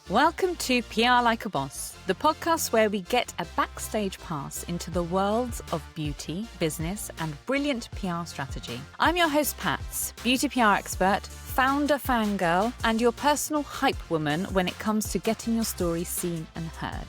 Welcome to PR Like a Boss, the podcast where we get a backstage pass into the worlds of beauty, business, and brilliant PR strategy. I'm your host, Patz, beauty PR expert, founder fangirl, and your personal hype woman when it comes to getting your story seen and heard.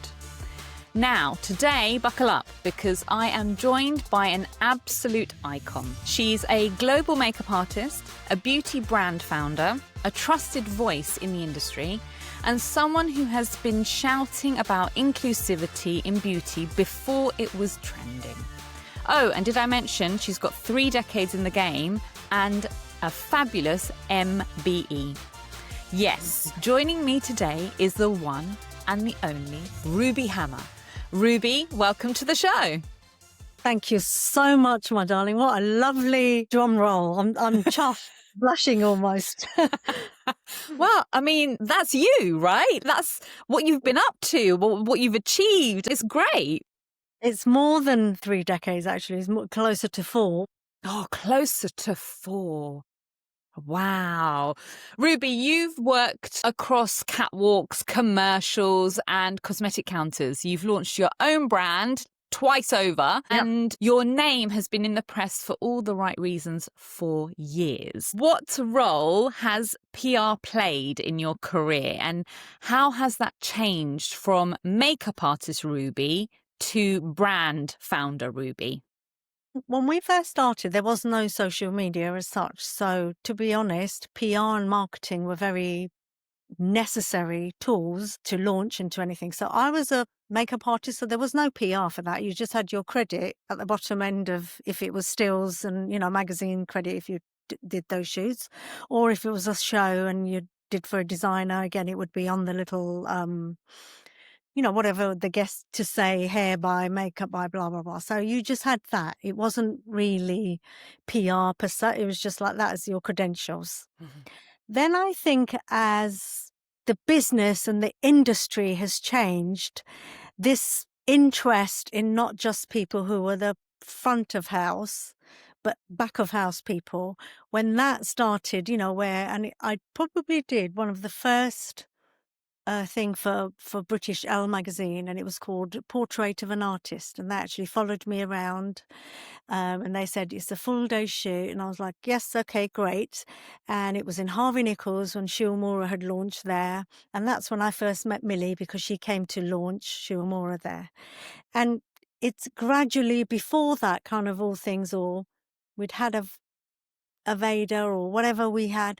Now, today, buckle up, because I am joined by an absolute icon. She's a global makeup artist, a beauty brand founder, a trusted voice in the industry, and someone who has been shouting about inclusivity in beauty before it was trending. Oh, and did I mention she's got 3 decades in the game and a fabulous MBE. Yes, joining me today is the one and the only Ruby Hammer. Ruby, welcome to the show. Thank you so much, my darling. What a lovely drum roll. I'm chuffed, blushing almost. Well, I mean, that's you, right? That's what you've been up to, what you've achieved. It's great. It's more than 3 decades, actually. It's closer to 4. Oh, closer to 4. Wow. Ruby, you've worked across catwalks, commercials, and cosmetic counters. You've launched your own brand twice over, and your name has been in the press for all the right reasons for years. What role has PR played in your career, and how has that changed from makeup artist Ruby to brand founder Ruby? When we first started, there was no social media as such. So, to be honest, PR and marketing were very necessary tools to launch into anything. So I was a makeup artist, so there was no PR for that. You just had your credit at the bottom end of, if it was stills and, magazine credit if you did those shoots, or if it was a show and you did for a designer, again, it would be on the little, whatever the guest to say, hair by, makeup by, blah, blah, blah. So you just had that. It wasn't really PR per se. It was just like that as your credentials. Mm-hmm. Then I think as the business and the industry has changed, this interest in not just people who were the front of house, but back of house people, when that started, I probably did one of the first thing for British Elle magazine, and it was called Portrait of an Artist, and they actually followed me around, and they said it's a full day shoot, and I was like, yes, okay, great. And it was in Harvey Nichols when Shiwamura had launched there, and that's when I first met Millie, because she came to launch Shiwamura there. And it's gradually, before that, kind of all things, or we'd had a Veda or whatever we had,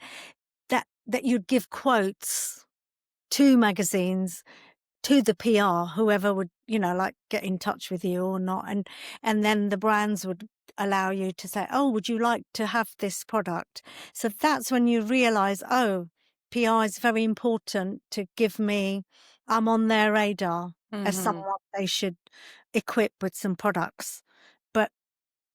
that you'd give quotes to magazines, to the PR, whoever would, get in touch with you or not. And then the brands would allow you to say, oh, would you like to have this product? So that's when you realize, oh, PR is very important to give me, I'm on their radar as someone they should equip with some products. But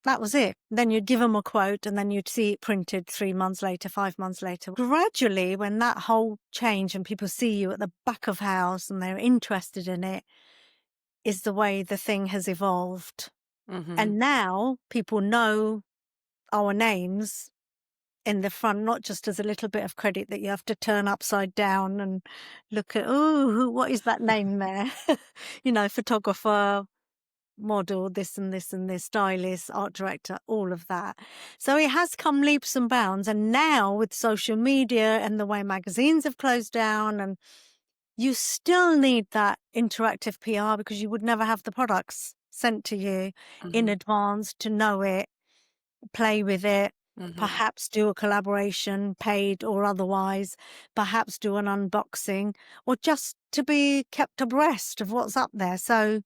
that was it. Then you'd give them a quote and then you'd see it printed 3 months later, 5 months later. Gradually, when that whole change and people see you at the back of house and they're interested in it, is the way the thing has evolved. Mm-hmm. And now people know our names in the front, not just as a little bit of credit that you have to turn upside down and look at, oh, what is that name there? Photographer, model, this and this and this, stylist, art director, all of that. So it has come leaps and bounds. And now with social media and the way magazines have closed down, and you still need that interactive PR, because you would never have the products sent to you in advance to know it, play with it, perhaps do a collaboration, paid or otherwise, perhaps do an unboxing, or just to be kept abreast of what's up there. So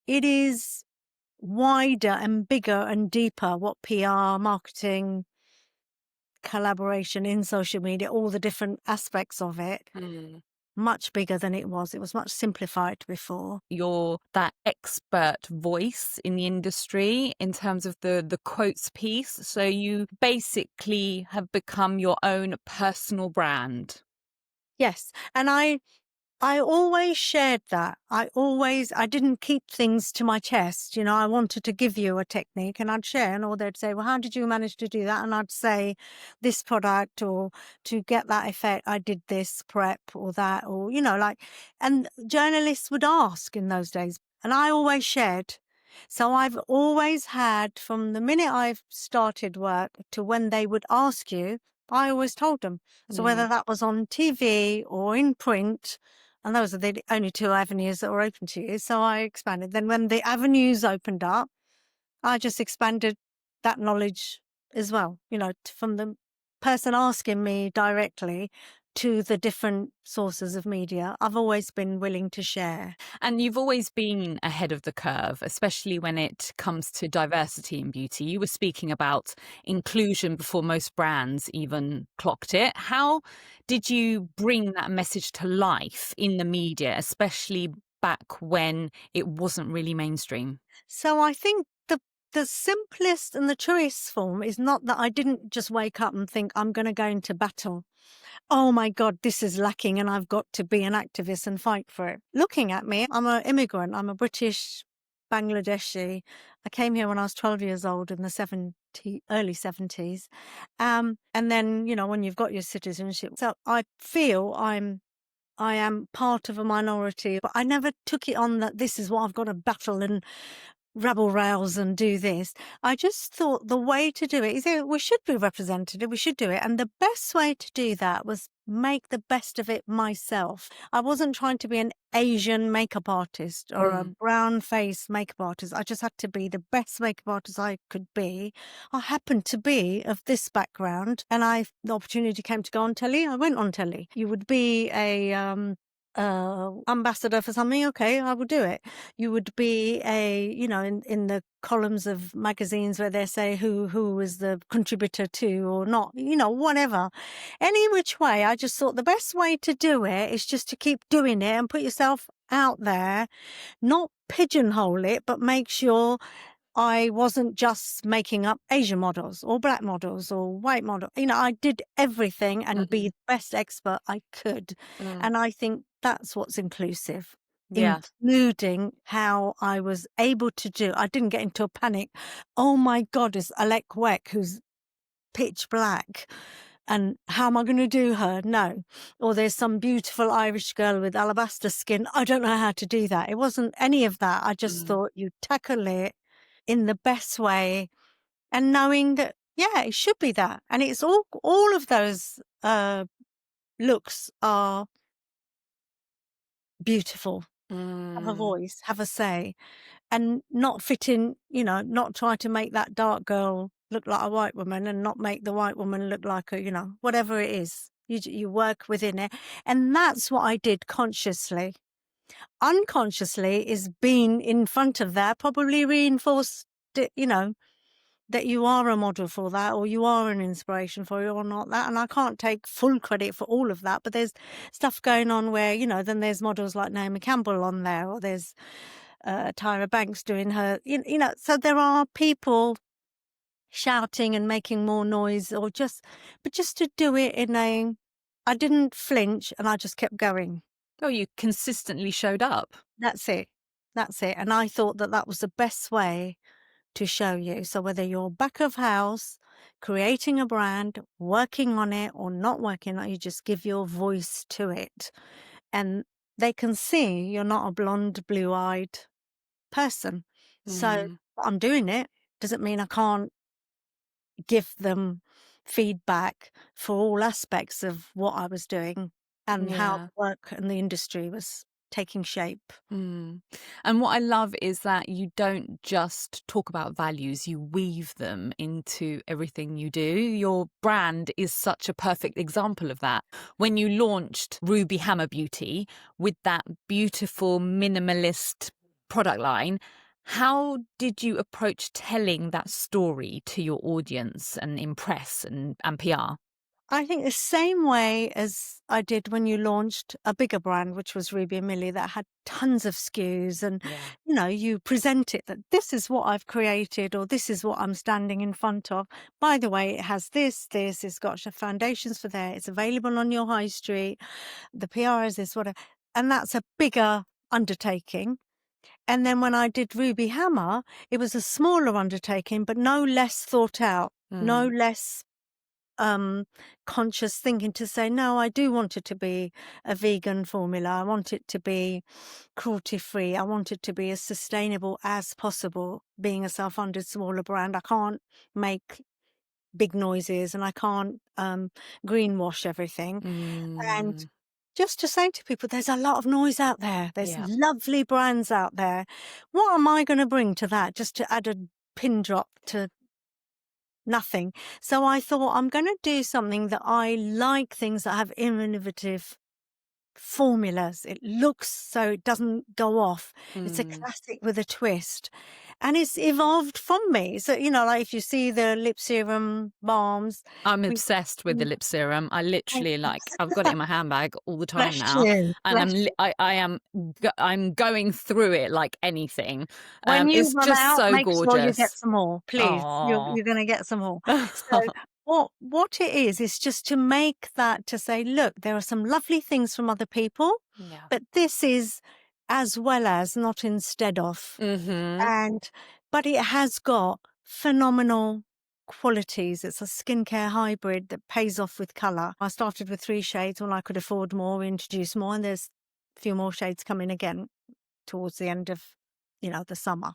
it is wider and bigger and deeper what PR, marketing, collaboration in social media, all the different aspects of it, much bigger than it was. It was much simplified before. You're that expert voice in the industry in terms of the quotes piece. So you basically have become your own personal brand. Yes. And I I always shared that. I didn't keep things to my chest. I wanted to give you a technique and I'd share, or they'd say, well, how did you manage to do that? And I'd say this product, or to get that effect, I did this prep or that, or, and journalists would ask in those days, and I always shared. So I've always had, from the minute I've started work to when they would ask you, I always told them. So Mm. whether that was on TV or in print, and those are the only two avenues that were open to you. So I expanded. Then when the avenues opened up, I just expanded that knowledge as well, from the person asking me directly to the different sources of media. I've always been willing to share. And you've always been ahead of the curve, especially when it comes to diversity in beauty. You were speaking about inclusion before most brands even clocked it. How did you bring that message to life in the media, especially back when it wasn't really mainstream? So I think the simplest and the truest form is not that I didn't just wake up and think I'm going to go into battle. Oh my God, this is lacking and I've got to be an activist and fight for it. Looking at me, I'm an immigrant. I'm a British Bangladeshi. I came here when I was 12 years old in the early 70s. And then, when you've got your citizenship. So I feel I am part of a minority, but I never took it on that this is what I've got to battle and rabble rouse and do this. I just thought the way to do it is we should be represented, we should do it. And the best way to do that was make the best of it myself. I wasn't trying to be an Asian makeup artist or a brown face makeup artist. I just had to be the best makeup artist I could be. I happened to be of this background, and the opportunity came to go on telly. I went on telly. You would be a ambassador for something, okay, I will do it. You would be in the columns of magazines where they say who was the contributor to or not, whatever. Any which way, I just thought the best way to do it is just to keep doing it and put yourself out there, not pigeonhole it, but make sure I wasn't just making up Asian models or black models or white models. I did everything and be the best expert I could. And I think that's what's inclusive, Yeah. including how I was able to do. I didn't get into a panic. Oh my God, it's Alec Weck, who's pitch black. And how am I going to do her? No. Or there's some beautiful Irish girl with alabaster skin. I don't know how to do that. It wasn't any of that. I just thought you tackle it in the best way, and knowing that, it should be that. And it's all of those looks are beautiful. Have a voice, have a say, and not fit in, not try to make that dark girl look like a white woman and not make the white woman look like a, whatever it is. You work within it. And that's what I did consciously. Unconsciously is being in front of that, probably reinforced it, that you are a model for that, or you are an inspiration for it, or not that. And I can't take full credit for all of that, but there's stuff going on where, then there's models like Naomi Campbell on there, or there's Tyra Banks doing her, so there are people shouting and making more noise, but just to do it I didn't flinch and I just kept going. Oh, you consistently showed up. That's it. And I thought that was the best way to show you. So whether you're back of house, creating a brand, working on it or not working on it, you just give your voice to it. And they can see you're not a blonde, blue-eyed person. So I'm doing it. Doesn't mean I can't give them feedback for all aspects of what I was doing and how the work and the industry was taking shape. And what I love is that you don't just talk about values, you weave them into everything you do. Your brand is such a perfect example of that. When you launched Ruby Hammer Beauty with that beautiful minimalist product line, how did you approach telling that story to your audience and impress and PR? I think the same way as I did when you launched a bigger brand, which was Ruby and Millie, that had tons of SKUs, and you present it that this is what I've created, or this is what I'm standing in front of. By the way, it has this, it's got foundations for there, it's available on your high street, the PR is this, whatever. and that's a bigger undertaking. And then when I did Ruby Hammer, it was a smaller undertaking, but no less thought out, no less conscious thinking to say, no, I do want it to be a vegan formula. I want it to be cruelty free. I want it to be as sustainable as possible. Being a self-funded smaller brand, I can't make big noises and I can't greenwash everything. And Mm. just to say to people, there's a lot of noise out there. There's Yeah. lovely brands out there. What am I going to bring to that just to add a pin drop to nothing? So I thought I'm going to do something that I like, things that have innovative formulas. It looks so it doesn't go off. It's a Mm. classic with a twist. And it's evolved from me. So, like if you see the lip serum balms, I'm we obsessed with the lip serum. I thank literally I've got it in my handbag all the time bless now, you. and Bless you. I'm going through it like anything. When you It's run just out, so make sure you get gorgeous. some more, please. Oh. You're going to get some more. So what it is just to make that, to say, look, there are some lovely things from other people, Yeah. but this is as well as, not instead of. Mhm. And but it has got phenomenal qualities. It's a skincare hybrid that pays off with colour. I started with 3 shades. When I could afford more, we introduced more, and there's a few more shades coming again towards the end of, the summer.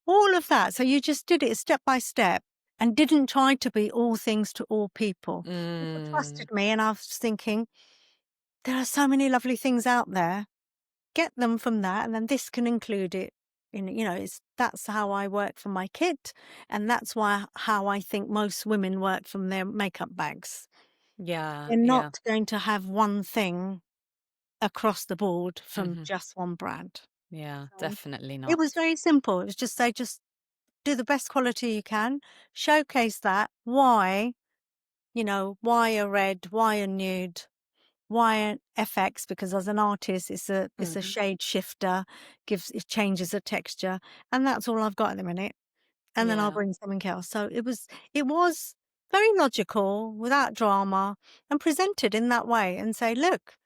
All of that. So you just did it step by step and didn't try to be all things to all people. People Mm. trusted me, and I was thinking, there are so many lovely things out there. Get them from that, and then this can include it. That's how I work for my kit, and that's how I think most women work from their makeup bags. Yeah, They're not yeah. going to have one thing across the board from Mhm. just one brand. Yeah, So definitely it not. was very simple. It was just do the best quality you can, showcase that. Why a red, why a nude, why an FX? Because as an artist, it's a Mhm. shade shifter, it changes the texture, and that's all I've got at the minute. And then I'll Yeah. bring something else. So it was very logical, without drama, and presented in that way, and say, look,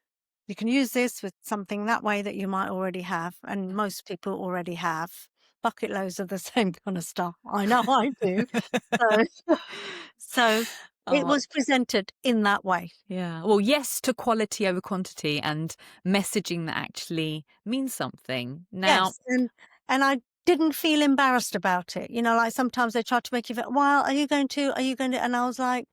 you can use this with something that way that you might already have, and most people already have bucket loads of the same kind of stuff. I know I do. So, so it Oh, was presented in that way. yeah. Well, yes to quality over quantity and messaging that actually means something. Now, Yes, and I didn't feel embarrassed about it. Like sometimes they try to make you feel, well, are you going to? Are you going to? And I was like,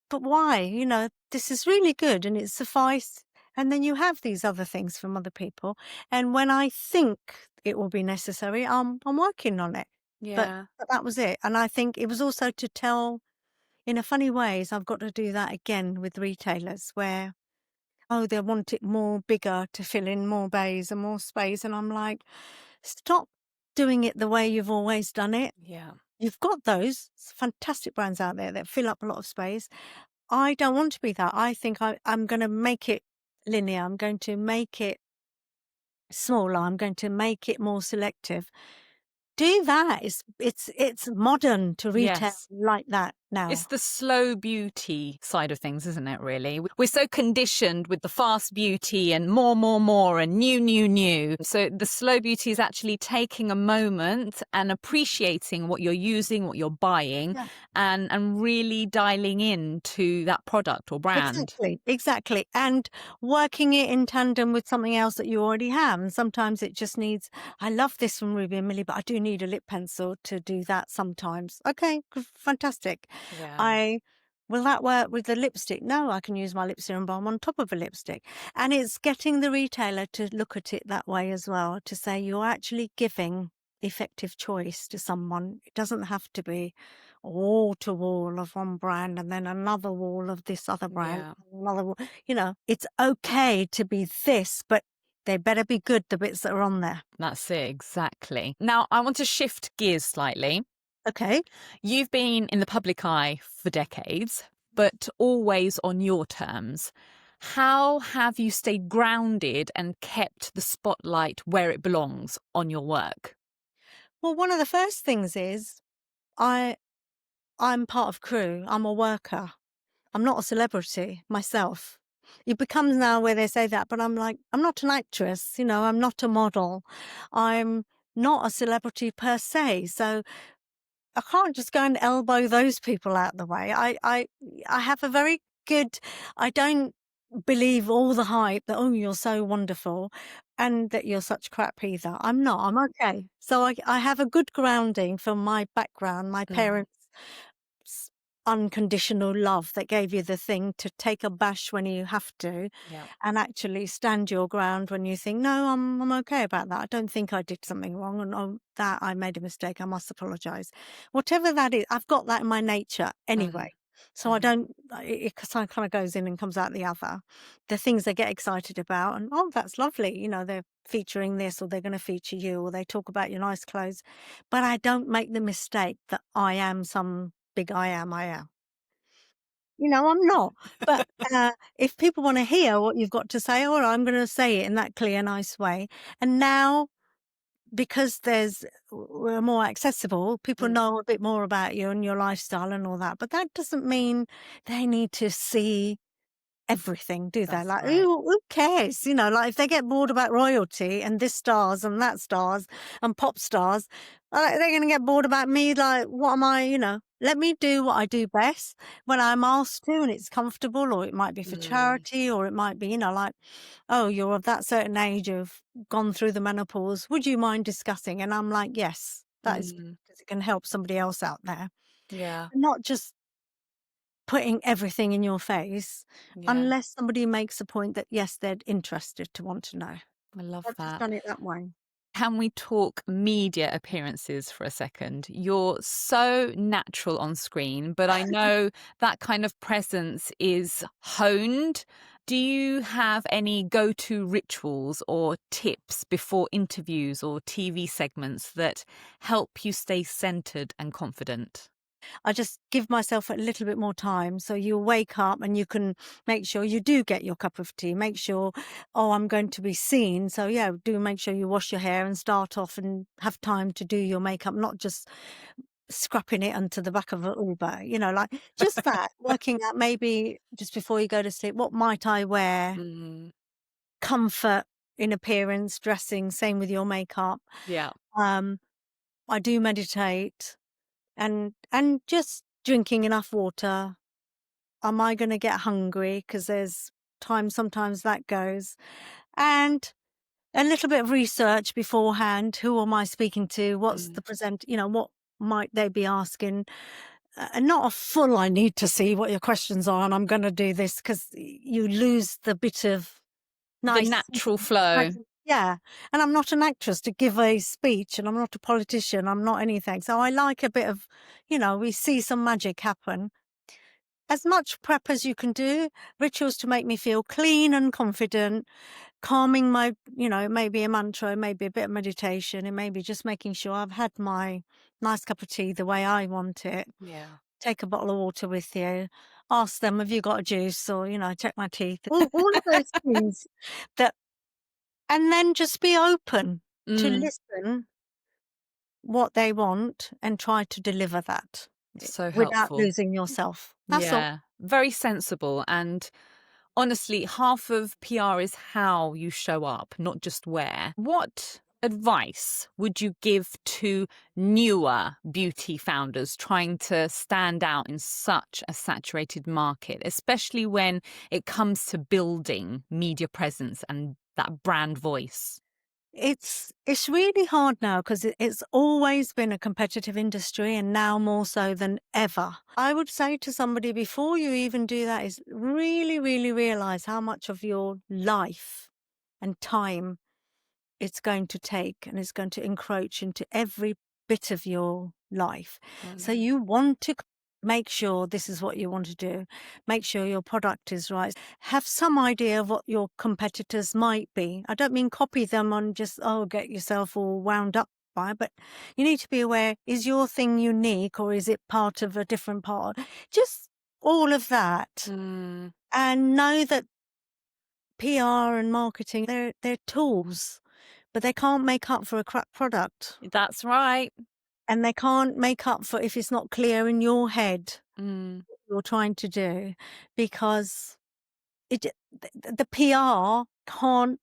but why? This is really good and it suffice. And then you have these other things from other people. And when I think it will be necessary, I'm working on it. But, yeah. but that was it. And I think it was also to tell, in a funny ways, I've got to do that again with retailers where, oh, they want it more bigger to fill in more bays and more space. And I'm like, stop doing it the way you've always done it. Yeah. You've got those fantastic brands out there that fill up a lot of space. I don't want to be that. I think I'm going to make it linear. I'm going to make it smaller. I'm going to make it more selective. Do that. It's modern to retail Yes. like that It's now. the slow beauty side of things, isn't it, really? We're so conditioned with the fast beauty and more, and new. So the slow beauty is actually taking a moment and appreciating what you're using, what you're buying, Yeah. and really dialing in to that product or brand. Exactly. And working it in tandem with something else that you already have. And sometimes it just needs, I love this from Ruby and Millie, but I do need a lip pencil to do that sometimes. Okay, fantastic. Yeah. I Will that work with the lipstick? No, I can use my lip serum balm on top of a lipstick. And it's getting the retailer to look at it that way as well, to say you're actually giving effective choice to someone. It doesn't have to be wall to wall of one brand and then another wall of this other brand, Yeah. another wall. It's okay to be this, but they better be good, the bits that are on there. That's it, exactly. Now, I want to shift gears slightly. Okay. You've been in the public eye for decades, but always on your terms. How have you stayed grounded and kept the spotlight where it belongs on your work? Well, one of the first things is I'm part of crew. I'm a worker. I'm not a celebrity myself. it becomes now where they say that, but I'm like, I'm not an actress, I'm not a model. I'm not a celebrity per se. So I can't just go and elbow those people out the way. I have a very good, I don't believe all the hype that, oh, you're so wonderful and that you're such crap either. I'm not, I'm okay. So I have a good grounding from my background, my Mm, parents' unconditional love that gave you the thing to take a bash when you have to yeah. and actually stand your ground when you think, no, I'm okay about that. I don't think I did something wrong, and that I made a mistake. I must apologize. Whatever that is, I've got that in my nature Mm, anyway. So I mhm. don't, it kind of goes in and comes out the other. The things they get excited about, and oh, that's lovely. They're featuring this, or they're going to feature you, or they talk about your nice clothes. But I don't make the mistake that I am some big I am. I'm not. But if people want to hear what you've got to say, all right, I'm going to say it in that clear, nice way. And now, because we're more accessible, people Mm, know a bit more about you and your lifestyle and all that. But that doesn't mean they need to see everything, do they? that's Like, right. who cares? Like if they get bored about royalty and this stars and that stars and pop stars, they're going to get bored about me. Like, what am I, Let me do what I do best when I'm asked to and it's comfortable, or it might be for Mm, charity, or it might be, like, oh, you're of that certain age, you've gone through the menopause. Would you mind discussing? And I'm like, yes, that is mm, because it can help somebody else out there. yeah, Not just putting everything in your face yeah. unless somebody makes a point that, yes, they're interested to want to know. I love I've just that. done it that way. Can we talk media appearances for a second? You're so natural on screen, but I know that kind of presence is honed. Do you have any go to rituals or tips before interviews or TV segments that help you stay centered and confident? I just give myself a little bit more time. So you wake up and you can make sure you do get your cup of tea. Make sure, oh, I'm going to be seen. So yeah, do make sure you wash your hair and start off and have time to do your makeup, not just scrapping it onto the back of an Uber, like just that, working out maybe just before you go to sleep, what might I wear? Mm, Comfort in appearance, dressing, same with your makeup. yeah. Um, I do meditate and just drinking enough water. Am I going to get hungry? Because there's sometimes that goes. And a little bit of research beforehand. Who am I speaking to? What's Mm, the what might they be asking? And not a full, I need to see what your questions are and I'm going to do this, because you lose the bit of the nice. natural flow. Yeah. And I'm not an actress to give a speech, and I'm not a politician. I'm not anything. So I like a bit of, we see some magic happen. As much prep as you can do, rituals to make me feel clean and confident, calming my, maybe a mantra, maybe a bit of meditation, and maybe just making sure I've had my nice cup of tea the way I want it. Yeah. Take a bottle of water with you. Ask them, have you got a juice? Or, check my teeth. All of those things that. And then just be open to Mm, listen what they want and try to deliver that so without helpful. losing yourself. That's all. Yeah, very sensible. And honestly, half of PR is how you show up, not just where. What advice would you give to newer beauty founders trying to stand out in such a saturated market, especially when it comes to building media presence and that brand voice? It's really hard now because it's always been a competitive industry, and now more so than ever. I would say to somebody, before you even do that, is really, really realize how much of your life and time it's going to take, and it's going to encroach into every bit of your life. So Mm, you want to make sure this is what you want to do. Make sure your product is right. Have some idea of what your competitors might be. I don't mean copy them on just, oh, get yourself all wound up by, but you need to be aware, is your thing unique or is it part of a different part? Just all of that. mm, And know that PR and marketing, they're tools, but they can't make up for a crap product. that's right. And they can't make up for if it's not clear in your head Mm, what you're trying to do, because it the PR can't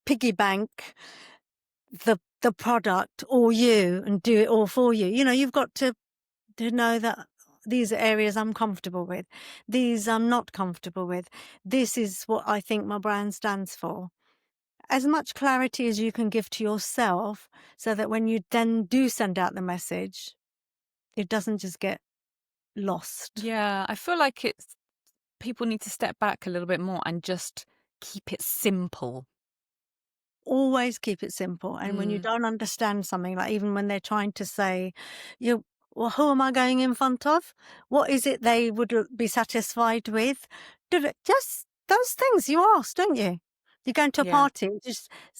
piggy bank the product or you and do it all for you. You know, you've got to know that these are areas I'm comfortable with. These I'm not comfortable with. This is what I think my brand stands for. As much clarity as you can give to yourself so that when you then do send out the message, it doesn't just get lost. Yeah, I feel like people need to step back a little bit more and just keep it simple. Always keep it simple. And when you Mm, don't understand something, like even when they're trying to say, you, well, who am I going in front of? What is it they would be satisfied with? Just those things you ask, don't you? You're going to a yeah. party,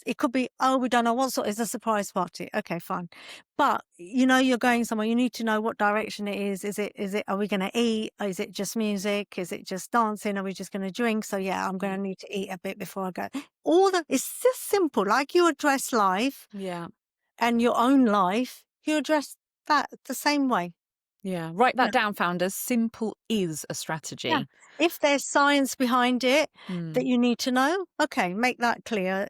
it could be, oh, we don't know what sort is a surprise party. Okay, fine. But you know you're going somewhere, you need to know what direction it is. Are we going to eat? Or is it just music? Is it just dancing? Are we just going to drink? So yeah, I'm going to need to eat a bit before I go. It's just simple. Like you address life Yeah. and your own life, you address that the same way. Yeah. Write Yeah. that down, founders. Simple is a Yeah. strategy. If there's science behind it that Mm, you need to know, okay, make that clear.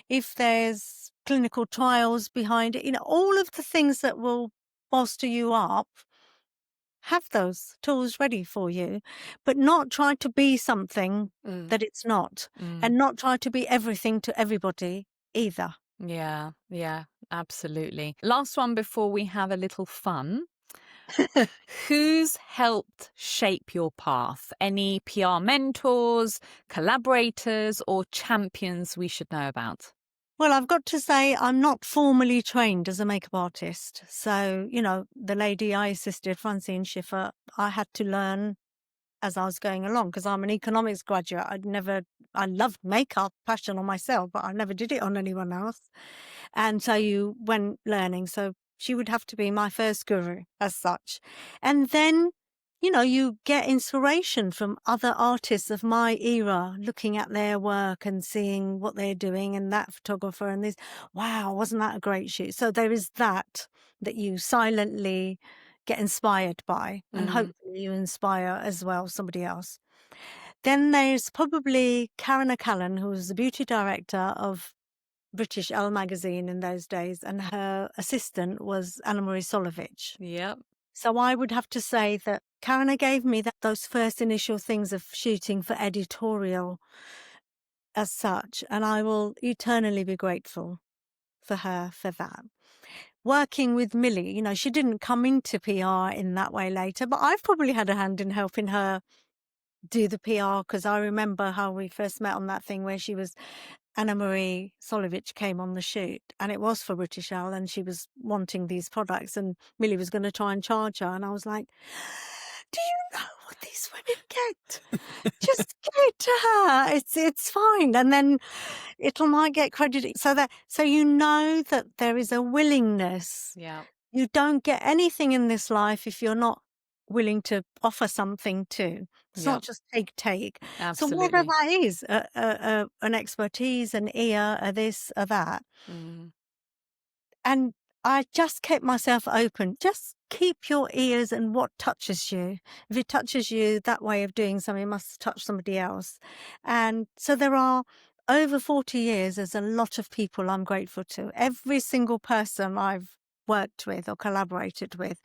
If there's clinical trials behind it, you know, all of the things that will bolster you up, have those tools ready for you, but not try to be something mm, that it's not, mm. and not try to be everything to everybody either. Yeah. Yeah. Absolutely. Last one before we have a little fun. Who's helped shape your path? Any PR mentors, collaborators, or champions we should know about? Well, I've got to say, I'm not formally trained as a makeup artist. So, you know, the lady I assisted, Francine Schiffer, I had to learn as I was going along because I'm an economics graduate. I loved makeup, passion on myself, but I never did it on anyone else. And so you went learning. So she would have to be my first guru as such. And then, you know, you get inspiration from other artists of my era, looking at their work and seeing what they're doing and that photographer and this, wow, wasn't that a great shoot? So there is that you silently get inspired by, and Mm, hopefully you inspire as well somebody else. Then there's probably Karen O'Callaghan, who was the beauty director of British Elle magazine in those days, and her assistant was Anna Marie Solovich. yep. So I would have to say that Karen gave me those first initial things of shooting for editorial as such, and I will eternally be grateful for her for that. Working with Millie, you know, she didn't come into PR in that way later, but I've probably had a hand in helping her do the PR because I remember how we first met on that thing where she was Anna Marie Solovich came on the shoot and it was for British Elle and she was wanting these products and Millie was going to try and charge her. And I was like, do you know what these women get? Just give it to her. It's fine. And then might get credited. So you know that there is a willingness. Yeah. You don't get anything in this life if you're not willing to offer something too. It's Yep. not just take. So whether Absolutely. that is an expertise, an ear, a this, a that, Mm, and I just kept myself open. Just keep your ears and what touches you. If it touches you, that way of doing something must touch somebody else. And so there are over 40 years, there's a lot of people I'm grateful to. Every single person I've worked with or collaborated with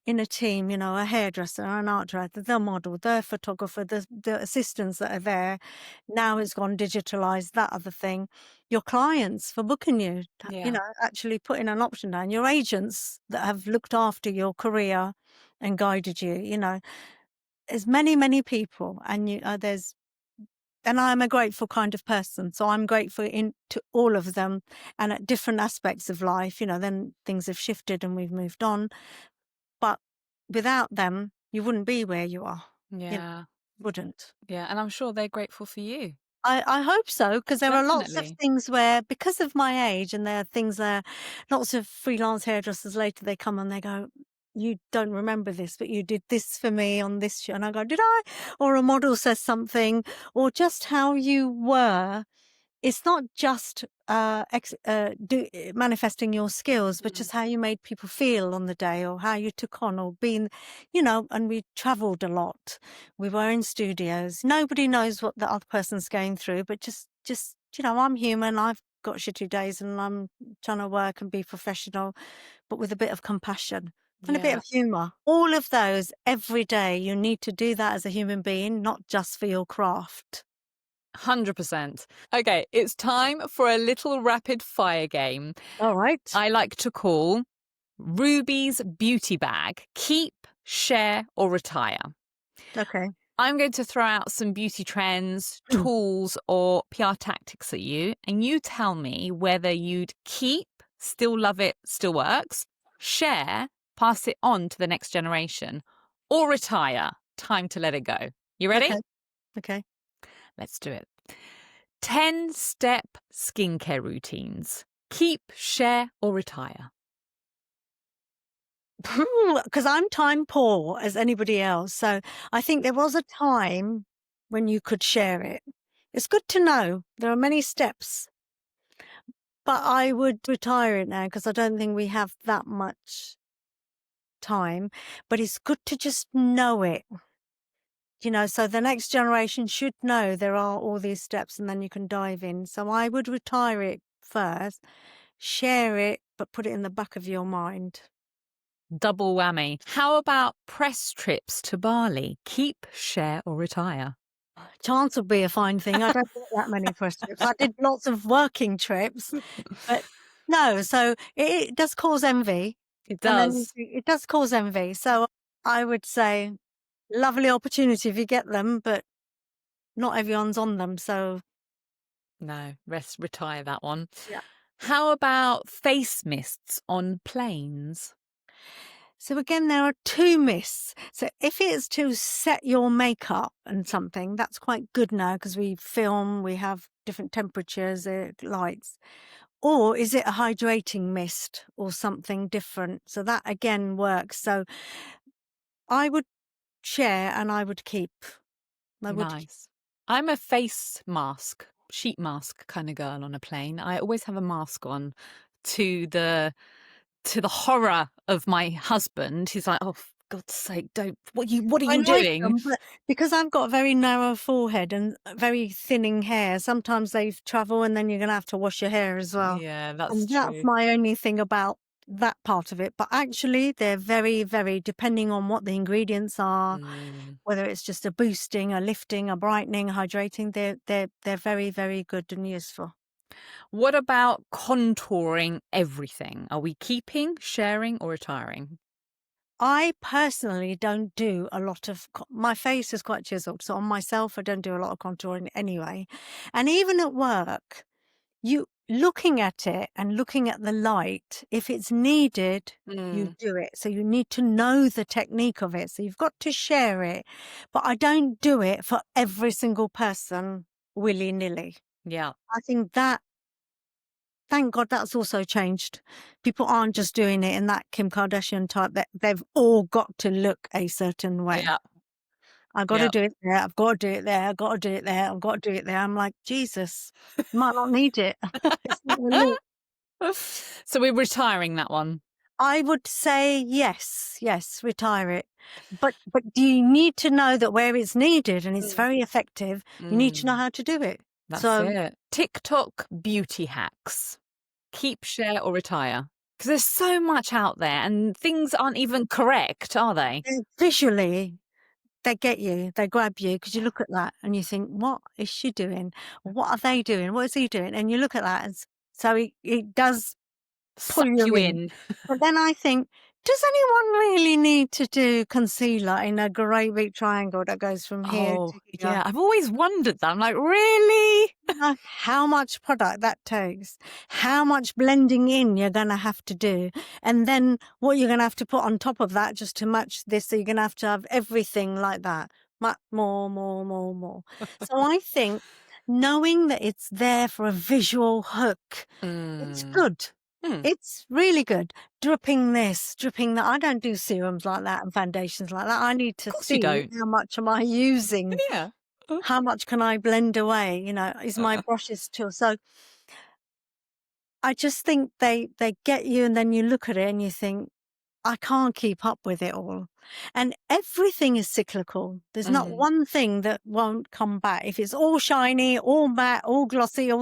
in a team, you know, a hairdresser, an art director, the model, the photographer, the assistants that are there. Now it's gone digitalized, that other thing. Your clients for booking you, you yeah. know, actually putting an option down. Your agents that have looked after your career and guided you, you know, there's many, many people and and I'm a grateful kind of person. So I'm grateful to all of them and at different aspects of life, you know, then things have shifted and we've moved on. But without them, you wouldn't be where you are. You know, Yeah. wouldn't. Yeah. And I'm sure they're grateful for you. I hope so, because there are lots of Definitely. things where, because of my age, and there are things there, lots of freelance hairdressers later, they come and they go, you don't remember this, but you did this for me on this show. And I go, did I? Or a model says something, or just how you were it's not just manifesting your skills, but just how you made people feel on the day, or how you took on, or being, and we traveled a lot. We were in studios. Nobody knows what the other person's going through, but just, I'm human. I've got shitty days and I'm trying to work and be professional, but with a bit of compassion and a bit Yeah. of humor. All of those every day. You need to do that as a human being, not just for your craft. 100%. Okay, it's time for a little rapid fire game All right. I like to call Ruby's Beauty Bag. Keep, share, or retire. Okay. I'm going to throw out some beauty trends, tools, or PR tactics at you, and you tell me whether you'd keep, still love it, still works, share, pass it on to the next generation, or retire, time to let it go. You ready? Okay. Let's do it. 10-step skincare routines. Keep, share, or retire. Because I'm time poor as anybody else. So I think there was a time when you could share it. It's good to know there are many steps, but I would retire it now because I don't think we have that much time. But it's good to just know it, so the next generation should know there are all these steps and then you can dive in. So I would retire it first, share it, but put it in the back of your mind. Double whammy. How about press trips to Bali? Keep, share, or retire? Chance would be a fine thing. I don't get that many press trips. I did lots of working trips, but no. So it does cause envy. It And then does. it does cause envy. So I would say lovely opportunity if you get them, but not everyone's on them. So No, retire that one. yeah. How about face mists on planes? So again, there are two myths. So if it's to set your makeup and something, that's quite good now because we film, we have different temperatures, lights. Or is it a hydrating mist or something different? So that again works. So I would share and I would keep. Nice. I'm a face mask, sheet mask kind of girl on a plane. I always have a mask on to the horror of my husband. He's like, oh, for God's sake, don't, what are I you like doing? them, but because I've got a very narrow forehead and very thinning hair, sometimes they travel and then you're going to have to wash your hair as well. Yeah, that's And true. that's my only thing about that part of it. But actually, they're very, very, depending on what the ingredients are, whether it's just a boosting, a lifting, a brightening, hydrating, they're very, very good and useful. What about contouring everything? Are we keeping, sharing, or retiring? I personally don't do a lot of, my face is quite chiseled. So on myself, I don't do a lot of contouring anyway. And even at work, you looking at it and looking at the light, if it's needed, you do it. So you need to know the technique of it. So you've got to share it. But I don't do it for every single person willy-nilly. Yeah. I think that, thank God that's also changed. People aren't just doing it in that Kim Kardashian type, that they've all got to look a certain way. Yeah. I've got to do it there. I've got to do it there. I've got to do it there. I've got to do it there. I'm like, Jesus, you might not need it. It's not a look. So we're retiring that one. I would say yes, retire it. But do you need to know that where it's needed and it's very effective, you need to know how to do it. That's So it. TikTok beauty hacks. Keep, share, or retire. Because there's so much out there and things aren't even correct, are they? visually, they get you, they grab you because you look at that and you think, what is she doing? What are they doing? What is he doing? And you look at that, and so it does pull Suck you in. But then I think, does anyone really need to do concealer in a great big triangle that goes from here to here? Yeah, I've always wondered that. I'm like, really? How much product that takes, how much blending in you're going to have to do, and then what you're going to have to put on top of that just to match this. So you're going to have everything like that. More. So I think knowing that it's there for a visual hook, it's good. It's really good. Dripping this, dripping that. I don't do serums like that and foundations like that. I need to see how much am I using. Yeah. How much can I blend away? Is my brushes still? So I just think they get you, and then you look at it and you think, I can't keep up with it all. And everything is cyclical. There's not one thing that won't come back. If it's all shiny, all matte, all glossy, a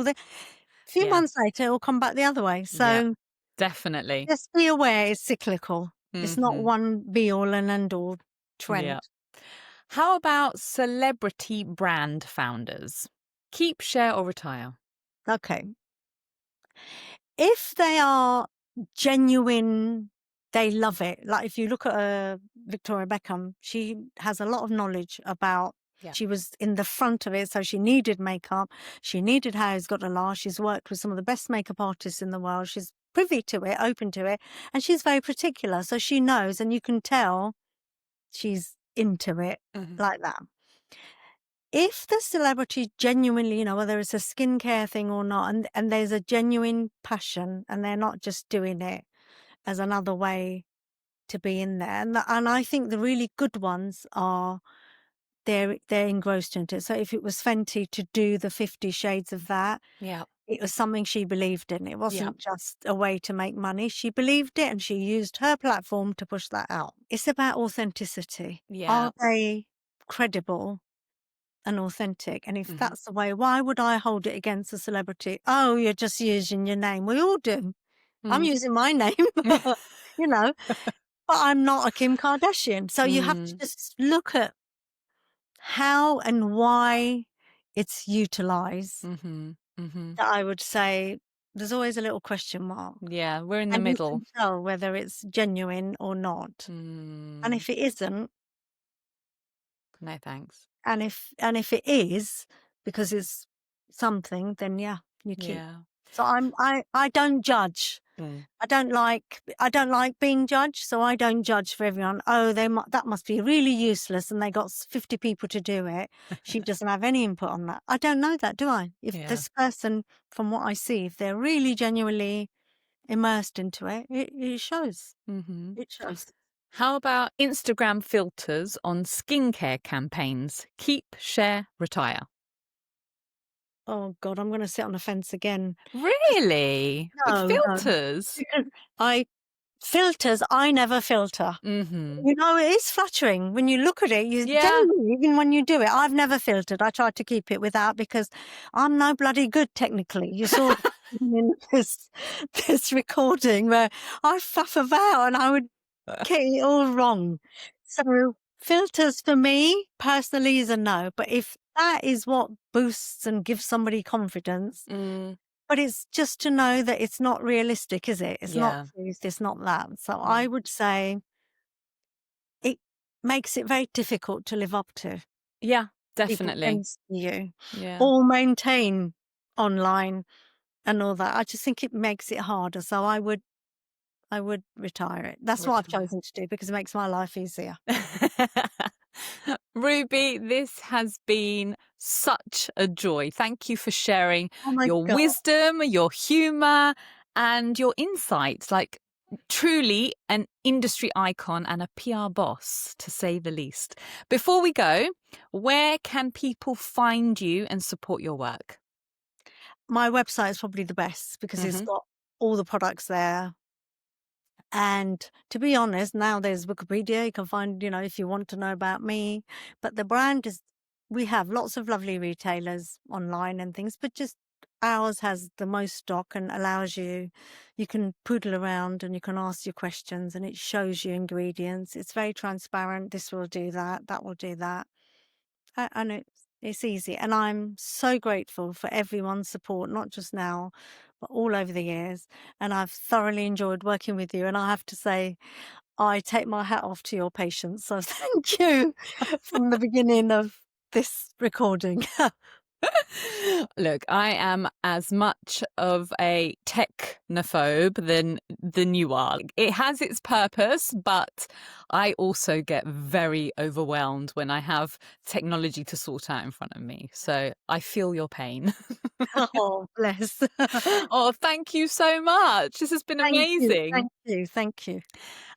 few Yeah. months later, it'll come back the other way. Yeah, So definitely. just be aware it's cyclical. It's not one be all and end all trend. Yeah. How about celebrity brand founders? Keep, share, or retire? Okay. If they are genuine, they love it. Like if you look at Victoria Beckham, she has a lot of knowledge about. Yeah. She was in the front of it, so she needed makeup. She needed how it's got to last. She's worked with some of the best makeup artists in the world. She's privy to it, open to it, and she's very particular. So she knows, and you can tell she's into it like that. If the celebrity genuinely, whether it's a skincare thing or not, and there's a genuine passion and they're not just doing it as another way to be in there. And I think the really good ones are they're engrossed into it. So if it was Fenty to do the 50 Shades of that, Yeah. it was something she believed in. It wasn't just a way to make money. She believed it and she used her platform to push that out. It's about authenticity. Yeah. Are they credible and authentic? And if that's the way, why would I hold it against a celebrity? Oh, you're just using your name. We all do. I'm using my name, but I'm not a Kim Kardashian. So you have to just look at how and why it's utilized. That I would say there's always a little question mark. Yeah, we're in the And middle. you can tell whether it's genuine or not. And if it isn't, no thanks. and if it is because it's something, then you keep. Yeah. So I don't judge. I don't like being judged, so I don't judge for everyone. Oh, that must be really useless, and they got 50 people to do it. She doesn't have any input on that. I don't know that, do I? If this person, from what I see, if they're really genuinely immersed into it, it shows. It shows. How about Instagram filters on skincare campaigns? Keep, share, retire. Oh God, I'm going to sit on the fence again. Really? No, with filters? Filters, I never filter. It is flattering when you look at it. Even when you do it, I've never filtered. I tried to keep it without because I'm no bloody good technically. You saw in this recording where I faff about and I would get it all wrong. So filters for me personally is a no. But if that is what boosts and gives somebody confidence, but it's just to know that it's not realistic, is it? It's not truth, it's not that. So I would say it makes it very difficult to live up to. Yeah, People definitely. can see you Yeah. or maintain online and all that. I just think it makes it harder. So I would retire it. That's what I've chosen to do because it makes my life easier. Ruby, this has been such a joy. Thank you for sharing your God. wisdom, your humor, and your insights. Like, truly an industry icon and a PR boss, to say the least. Before we go, where can people find you and support your work? My website is probably the best because it's got all the products there. And to be honest, now there's Wikipedia. You can find, if you want to know about me. But the brand we have lots of lovely retailers online and things, but just ours has the most stock and allows you can poodle around and you can ask your questions and it shows you ingredients. It's very transparent. This will do that will do that. And it's easy. And I'm so grateful for everyone's support, not just now, but all over the years. And I've thoroughly enjoyed working with you. And I have to say, I take my hat off to your patience. So thank you from the beginning of this recording. Look, I am as much of a technophobe than you are. It has its purpose, but I also get very overwhelmed when I have technology to sort out in front of me. So I feel your pain. Oh, bless. Oh, thank you so much. This has been amazing. Thank you.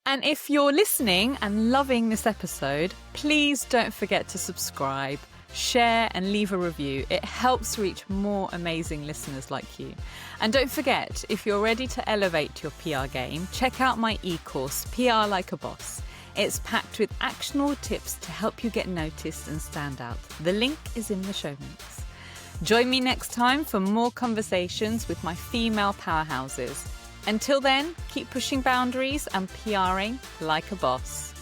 And if you're listening and loving this episode, please don't forget to subscribe Share and leave a review. It helps reach more amazing listeners like you. And don't forget, if you're ready to elevate your PR game, check out my e-course, PR Like a Boss. It's packed with actionable tips to help you get noticed and stand out. The link is in the show notes. Join me next time for more conversations with my female powerhouses. Until then, keep pushing boundaries and PRing like a boss.